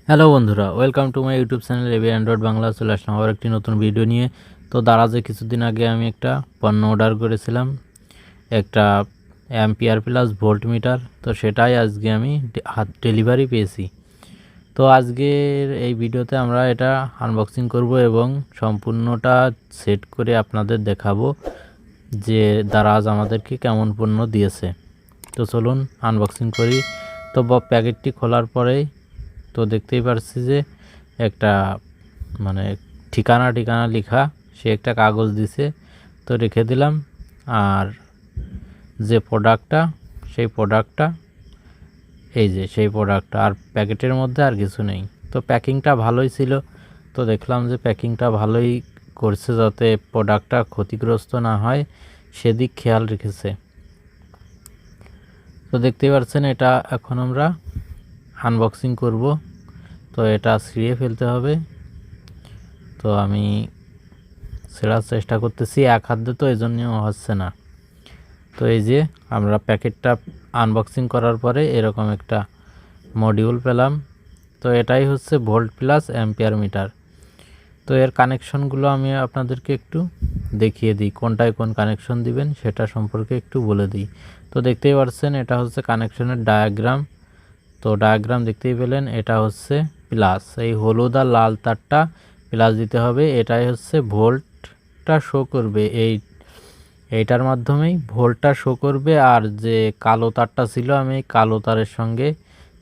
Hello বন্ধুরা, welcome to my YouTube channel AB Android Bangla. চলে আসলাম আবার একটি নতুন ভিডিও নিয়ে। তো দারাজে কিছুদিন আগে আমি একটা পণ্য অর্ডার করেছিলাম, একটা অ্যাম্পিয়ার প্লাস ভোল্ট মিটার। তো সেটাই আজকে আমি হাত ডেলিভারি পেয়েছি। তো আজকের এই ভিডিওতে আমরা এটা আনবক্সিং করব এবং সম্পূর্ণটা সেট করে আপনাদের দেখাবো যে দারাজ আমাদেরকে কেমন পণ্য দিয়েছে। তো চলুন আনবক্সিং করি। তো প্যাকেটটি খোলার পরেই তো দেখতেই পারছি যে একটা মানে ঠিকানা লেখা, সে একটা কাগজ দিছে, তো রেখে দিলাম। আর যে প্রোডাক্টটা, সেই প্রোডাক্টটা এই যে সেই প্রোডাক্টটা, আর প্যাকেটের মধ্যে আর কিছু নেই। তো প্যাকিংটা ভালোই ছিল, তো দেখলাম যে প্যাকিংটা ভালোই করছে, যাতে প্রোডাক্টটা ক্ষতিগ্রস্ত না হয় সেদিক খেয়াল রেখেছে। তো দেখতেই পাচ্ছেন এটা এখন আমরা আনবক্সিং করব। তো এটা ছিঁড়ে ফেলতে হবে। তো আমি ছেড়ার চেষ্টা করতেছি, এক হাত দিয়ে, তো এই জন্য হচ্ছে না। তো এই যে আমরা প্যাকেটটা আনবক্সিং করার পরে এরকম একটা মডিউল পেলাম। তো এটাই হচ্ছে ভোল্ট প্লাস অ্যাম্পিয়ার মিটার। তো এর কানেকশনগুলো আমি আপনাদেরকে একটু দেখিয়ে দিই, কোনটায় কোন কানেকশন দিবেন সেটা সম্পর্কে একটু বলে দিই। তো দেখতেই পাচ্ছেন এটা হচ্ছে কানেকশনের ডায়াগ্রাম। তো ডায়াগ্রাম দেখতেই পেলেন, এটা হচ্ছে প্লাস, এই হলুদ আর লাল তারটা প্লাস দিতে হবে। এটাই হচ্ছে ভোল্টটা শো করবে, এইটার মাধ্যমেই ভোল্টটা শো করবে। আর যে কালো তারটা ছিল, আমি কালো তারের সঙ্গে,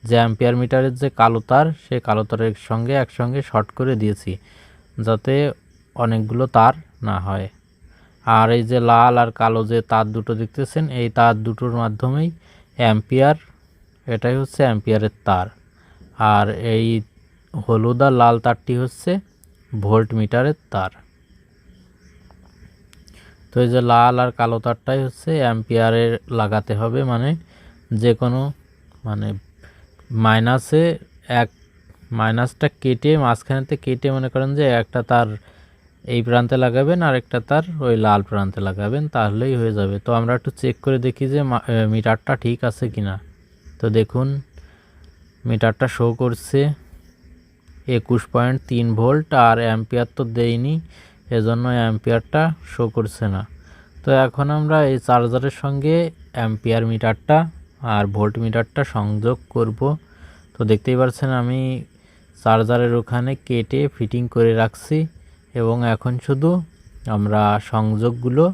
যে অ্যাম্পিয়ার মিটারের যে কালো তার, সেই কালো তারের সঙ্গে একসঙ্গে শর্ট করে দিয়েছি, যাতে অনেকগুলো তার না হয়। আর এই যে লাল আর কালো যে তার দুটো দেখতেছেন, এই তার দুটোর মাধ্যমেই অ্যাম্পিয়ার, এটাই হচ্ছে অ্যাম্পিয়ারের তার। আর এই হলুদ আর লাল তারটি হচ্ছে ভোল্ট মিটারের তার। তো এই যে লাল আর কালো তারটাই হচ্ছে অ্যাম্পিয়ারে লাগাতে হবে, মানে যে কোনো মানে মাইনাসে এক, মাইনাসটা কেটে মাঝখানেতে কেটে মনে করেন যে একটা তার এই প্রান্তে লাগাবেন আর একটা তার ওই লাল প্রান্তে লাগাবেন, তাহলেই হয়ে যাবে। তো আমরা একটু চেক করে দেখি যে মিটারটা ঠিক আছে কিনা। তো দেখুন মিটারটা শো করছে 21.3 ভোল্ট, আর অ্যাম্পিয়ার তো দেয়নি, এজন্য অ্যাম্পিয়ারটা শো করছে না। তো এখন আমরা এই চার্জারের সঙ্গে অ্যাম্পিয়ার মিটারটা আর ভোল্ট মিটারটা সংযোগ করব। তো দেখতেই পাচ্ছেন আমি চার্জারের ওখানে কেটে ফিটিং করে রাখছি, এবং এখন শুধু আমরা সংযোগগুলো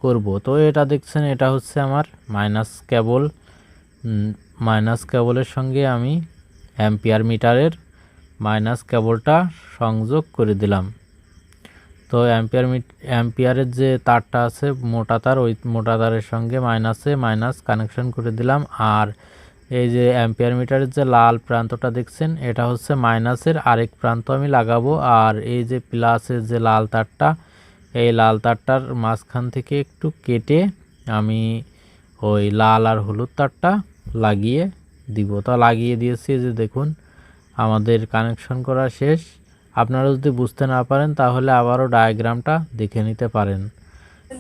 করব। তো এটা দেখছেন, এটা হচ্ছে আমার মাইনাস কেবল। মাইনাস কেবলের সঙ্গে আমি অ্যাম্পিয়ার মিটারের মাইনাস কেবলটা সংযোগ করে দিলাম। তো অ্যাম্পিয়ারের যে তারটা আছে মোটা তার, ওই মোটা তারের সঙ্গে মাইনাস কানেকশন করে দিলাম। আর এই যে অ্যাম্পিয়ার মিটারের যে লাল প্রান্তটা দেখছেন, এটা হচ্ছে মাইনাসের আরেক প্রান্ত আমি লাগাবো। আর এই যে প্লাসের যে লাল তারটা, এই লাল তারটার মাঝখান থেকে একটু কেটে আমি ওই লাল আর হলুদ তারটা লাগিয়ে দিব। তো লাগিয়ে দিয়েছি, যে দেখুন আমাদের কানেকশন করা শেষ। আপনারা যদি বুঝতে না পারেন তাহলে আবারও ডায়াগ্রামটা দেখে নিতে পারেন।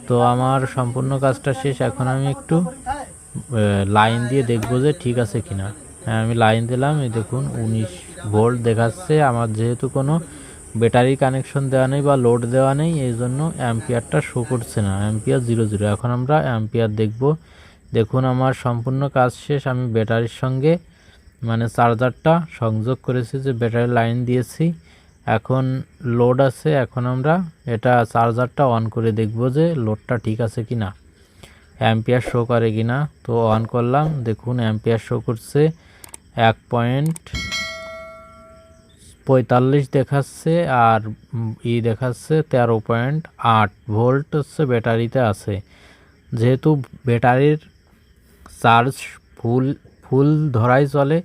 তো আমার সম্পূর্ণ কাজটা শেষ, এখন আমি একটু লাইন দিয়ে দেখবো যে ঠিক আছে কিনা। হ্যাঁ, আমি লাইন দিলাম, এই দেখুন 19 ভোল্ট দেখাচ্ছে। আমার যেহেতু কোনো ব্যাটারি কানেকশন দেওয়া নেই বা লোড দেওয়া নেই, এই জন্য অ্যাম্পিয়ারটা শো করছে না, অ্যাম্পিয়ার 00। এখন আমরা অ্যাম্পিয়ার দেখব। দেখুন আমার সম্পূর্ণ কাজ শেষ, আমি ব্যাটারির সঙ্গে মানে চার্জারটা সংযোগ করেছি, যে ব্যাটারি লাইন দিয়েছি, এখন লোড আছে। এখন আমরা এটা চার্জারটা অন করে দেখব যে লোডটা ঠিক আছে কিনা, অ্যাম্পিয়ার শো করে কিনা। তো অন করলাম, দেখুন অ্যাম্পিয়ার শো করছে 1.45 দেখাচ্ছে, আর দেখাচ্ছে 13.8 ভোল্ট হচ্ছে ব্যাটারিতে আছে। যেহেতু ব্যাটারির চার্জ ফুল ধরাই চলে,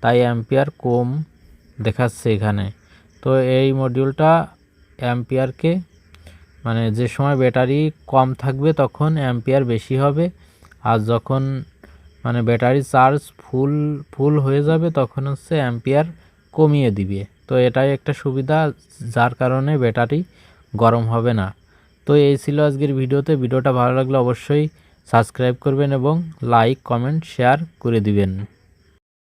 তাই অ্যাম্পিয়ার কম দেখাচ্ছে এখানে। তো এই মডিউলটা অ্যাম্পিয়ারকে মানে যে সময় ব্যাটারি কম থাকবে তখন অ্যাম্পিয়ার বেশি হবে, আর যখন মানে ব্যাটারি চার্জ ফুল হয়ে যাবে তখন হচ্ছে অ্যাম্পিয়ার কমিয়ে দিবে। তো এটাই একটা সুবিধা, যার কারণে ব্যাটারি গরম হবে না। তো এই ছিল আজকের ভিডিওতে। ভিডিওটা ভালো লাগলে অবশ্যই সাবস্ক্রাইব করবেন এবং লাইক, কমেন্ট, শেয়ার করে দিবেন।